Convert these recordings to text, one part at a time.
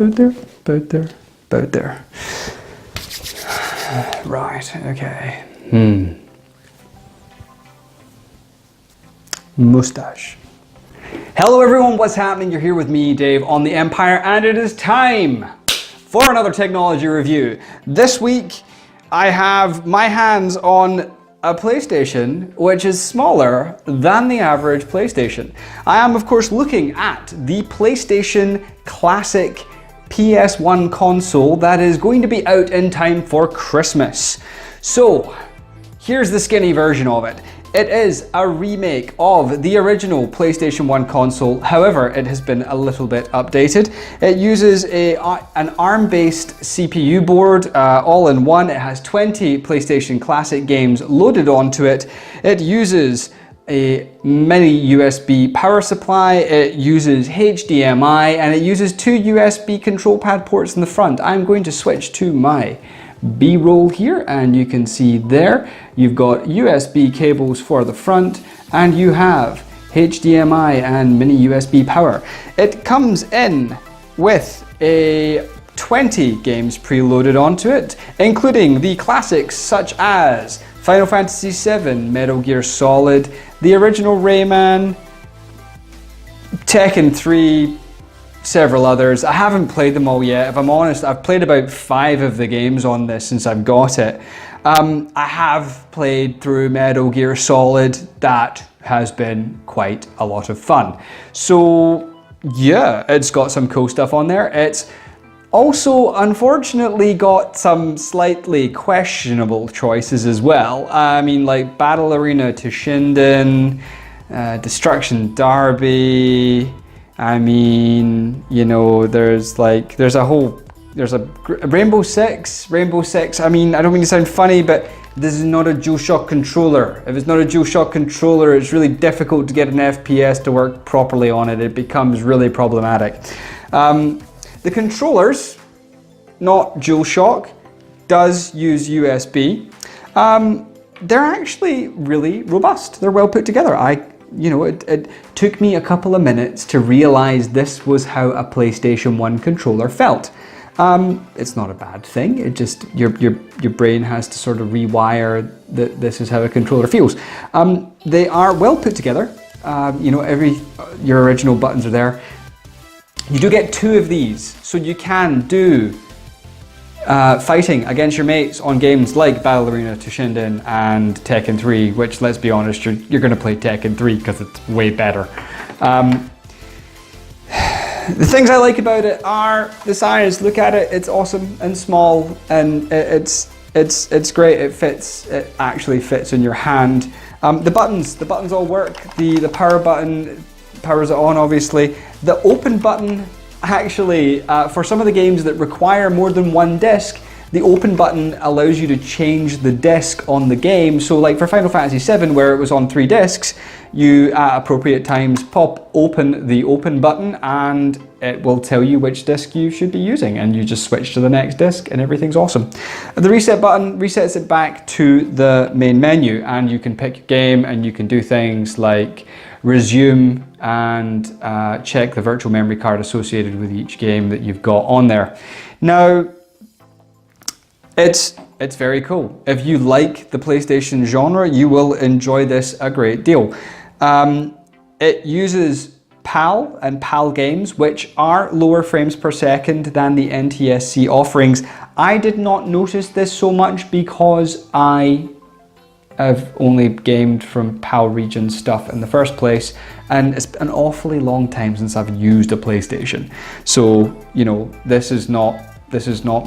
About there, about there, about there. Right, okay. Mustache. Hello everyone, what's happening? You're here with me, Dave, on the Empire, and it is time for another technology review. This week, I have my hands on a PlayStation, which is smaller than the average PlayStation. I am, of course, looking at the PlayStation Classic PS1 console that is going to be out in time for Christmas. So, here's the skinny version of it. It is a remake of the original PlayStation 1 console, however, it has been a little bit updated. It uses an ARM-based CPU board, all in one. It has 20 PlayStation Classic games loaded onto it. It uses a mini USB power supply, it uses HDMI, and it uses two USB control pad ports in the front. I'm going to switch to my B-roll here, and you can see there you've got USB cables for the front, and you have HDMI and mini USB power. It comes in with a 20 games preloaded onto it, including the classics such as Final Fantasy VII, Metal Gear Solid, the original Rayman, Tekken 3, several others. I haven't played them all yet. If I'm honest, I've played about 5 of the games on this since I've got it. I have played through Metal Gear Solid. That has been quite a lot of fun. So yeah, it's got some cool stuff on there. It's also, unfortunately, got some slightly questionable choices as well. I mean, like Battle Arena to Shinden, Destruction Derby. I mean, you know, there's a Rainbow Six. I mean, I don't mean to sound funny, but this is not a DualShock controller. If it's not a DualShock controller, it's really difficult to get an FPS to work properly on it. It becomes really problematic. The controllers, not DualShock, does use USB. They're actually really robust. They're well put together. It took me a couple of minutes to realize this was how a PlayStation 1 controller felt. It's not a bad thing. It just, your brain has to sort of rewire that this is how a controller feels. They are well put together. Your original buttons are there. You do get 2 of these, so you can do fighting against your mates on games like Battle Arena to Shinden and Tekken 3, which, let's be honest, you're going to play Tekken 3 because it's way better. The things I like about it are the size. Look at it, it's awesome and small, and it's great. It actually fits in your hand. The buttons all work. The power button powers it on, obviously. The open button, actually, for some of the games that require more than one disc, the open button allows you to change the disc on the game. So like for Final Fantasy VII, where it was on 3 discs, you at appropriate times pop open the open button and it will tell you which disc you should be using, and you just switch to the next disc and everything's awesome. The reset button resets it back to the main menu, and you can pick your game and you can do things like resume and check the virtual memory card associated with each game that you've got on there. Now, it's very cool. If you like the PlayStation genre, you will enjoy this a great deal. It uses PAL and PAL games, which are lower frames per second than the NTSC offerings. I did not notice this so much because I've only gamed from PAL region stuff in the first place, and it's an awfully long time since I've used a PlayStation. So, you know, this is not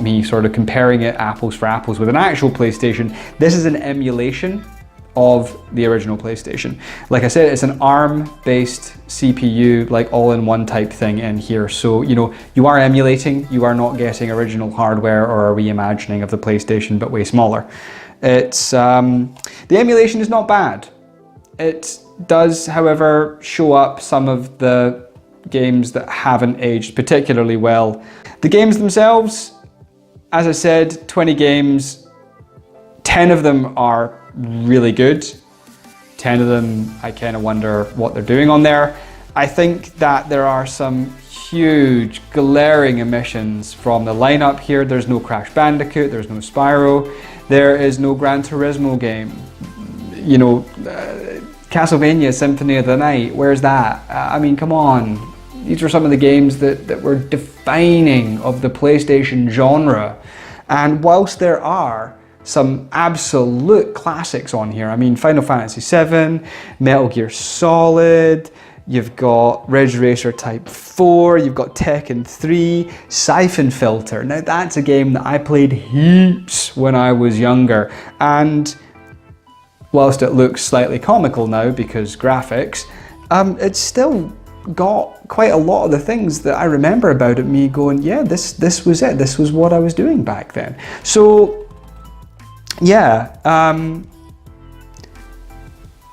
me sort of comparing it apples for apples with an actual PlayStation. This is an emulation of the original PlayStation. Like I said, it's an ARM-based CPU, like all-in-one type thing in here. So, you know, you are emulating, you are not getting original hardware or a reimagining of the PlayStation, but way smaller. It's the emulation is not bad. It does, however, show up some of the games that haven't aged particularly well. The games themselves, as I said, 20 games, 10 of them are really good. 10 of them, I kind of wonder what they're doing on there. I think that there are some huge glaring omissions from the lineup here. There's no Crash Bandicoot, there's no Spyro, there is no Gran Turismo game. You know, Castlevania Symphony of the Night, where's that? I mean, come on. These were some of the games that were defining of the PlayStation genre. And whilst there are some absolute classics on here, I mean, Final Fantasy VII, Metal Gear Solid, you've got Ridge Racer Type 4, you've got Tekken 3, Siphon Filter. Now that's a game that I played heaps when I was younger. And whilst it looks slightly comical now because graphics, it's still got quite a lot of the things that I remember about it, me going, yeah, this was it, this was what I was doing back then. So yeah,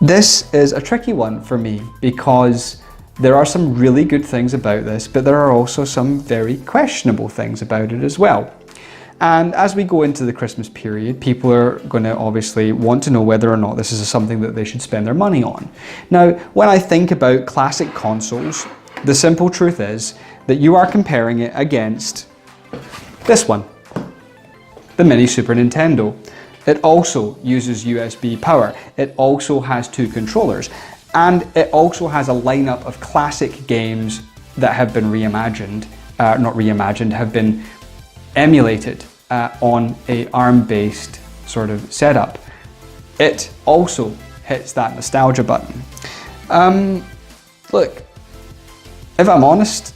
this is a tricky one for me because there are some really good things about this, but there are also some very questionable things about it as well. And as we go into the Christmas period, people are going to obviously want to know whether or not this is something that they should spend their money on. Now, when I think about classic consoles, the simple truth is that you are comparing it against this one, the Mini Super Nintendo. It also uses USB power. It also has 2 controllers. And it also has a lineup of classic games that have been reimagined, not reimagined, have been emulated on a ARM-based sort of setup. It also hits that nostalgia button. Look, if I'm honest,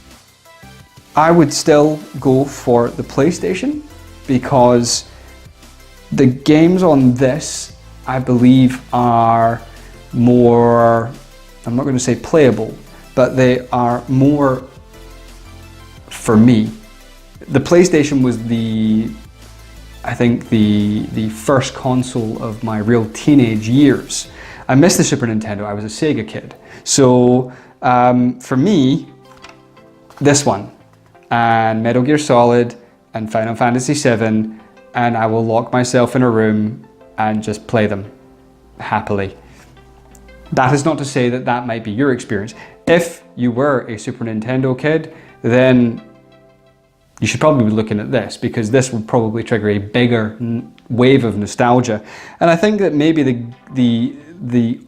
I would still go for the PlayStation because the games on this, I believe, are more, I'm not going to say playable, but they are more for me. The PlayStation was I think the first console of my real teenage years. I missed the Super Nintendo, I was a Sega kid. So for me, this one, and Metal Gear Solid, and Final Fantasy VII, and I will lock myself in a room and just play them happily. That is not to say that that might be your experience. If you were a Super Nintendo kid, then you should probably be looking at this because this will probably trigger a bigger wave of nostalgia. And I think that maybe the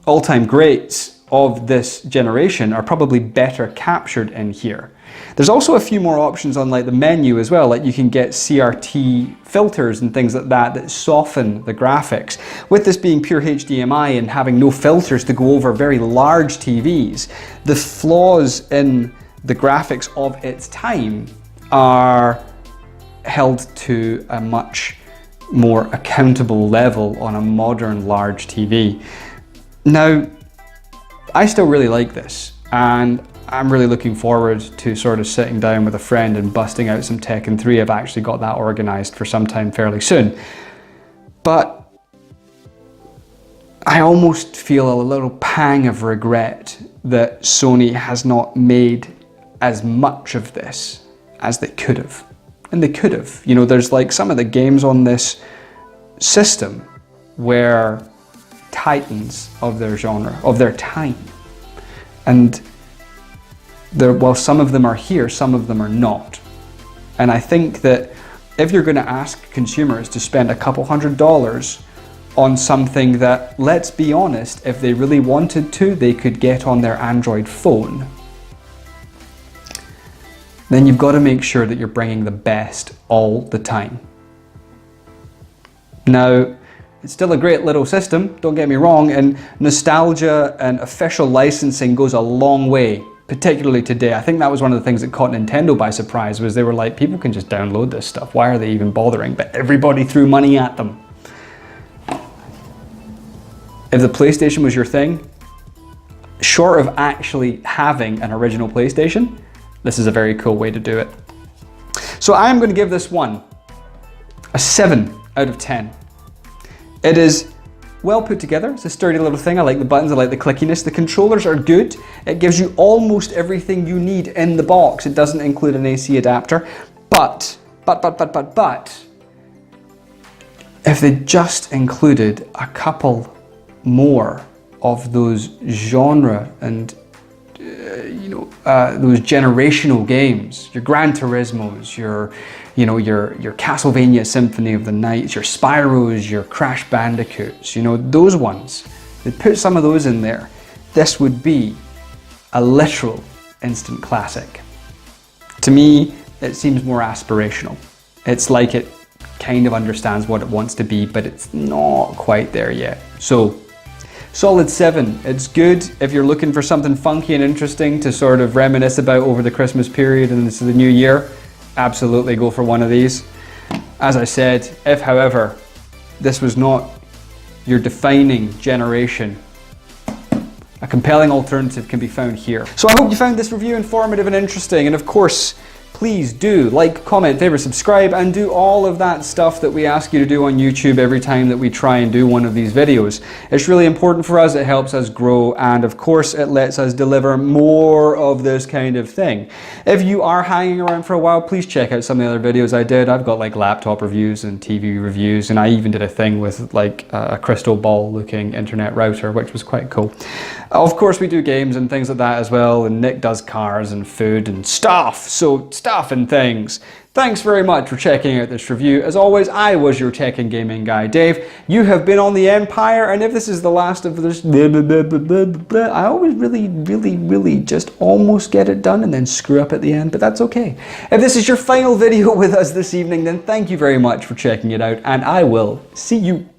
all-time greats of this generation are probably better captured in here. There's also a few more options on like the menu as well, like you can get CRT filters and things like that soften the graphics. With this being pure HDMI and having no filters to go over very large TVs, the flaws in the graphics of its time are held to a much more accountable level on a modern large TV. Now, I still really like this, and I'm really looking forward to sort of sitting down with a friend and busting out some Tekken 3. I've actually got that organised for some time fairly soon. But I almost feel a little pang of regret that Sony has not made as much of this as they could have. And they could have. You know, there's like some of the games on this system were titans of their genre, of their time. And while some of them are here, some of them are not. And I think that if you're going to ask consumers to spend a couple $100s on something that, let's be honest, if they really wanted to, they could get on their Android phone, then you've got to make sure that you're bringing the best all the time. Now, it's still a great little system, don't get me wrong, and nostalgia and official licensing goes a long way, particularly today. I think that was one of the things that caught Nintendo by surprise, was they were like, people can just download this stuff, why are they even bothering? But everybody threw money at them. If the PlayStation was your thing, short of actually having an original PlayStation, this is a very cool way to do it. So I am going to give this one a 7 out of 10. It is well put together. It's a sturdy little thing. I like the buttons, I like the clickiness. The controllers are good. It gives you almost everything you need in the box. It doesn't include an AC adapter, but, if they just included a couple more of those genre and those generational games, your Gran Turismos, your Castlevania Symphony of the Night, your Spyros, your Crash Bandicoots, those ones. They put some of those in there. This would be a literal instant classic. To me, it seems more aspirational. It's like it kind of understands what it wants to be, but it's not quite there yet. So, solid 7. It's good if you're looking for something funky and interesting to sort of reminisce about over the Christmas period and into the new year. Absolutely go for one of these. As I said, if however, this was not your defining generation, a compelling alternative can be found here. So I hope you found this review informative and interesting, and of course, please do like, comment, favorite, subscribe, and do all of that stuff that we ask you to do on YouTube every time that we try and do one of these videos. It's really important for us, it helps us grow, and of course it lets us deliver more of this kind of thing. If you are hanging around for a while, please check out some of the other videos I did. I've got like laptop reviews and TV reviews, and I even did a thing with like a crystal ball looking internet router, which was quite cool. Of course we do games and things like that as well, and Nick does cars and food and stuff, so stuff and things. Thanks very much for checking out this review. As always, I was your tech and gaming guy, Dave. You have been on the Empire, and if this is the last of this, I always really just almost get it done and then screw up at the end, but that's okay. If this is your final video with us this evening, then thank you very much for checking it out, and I will see you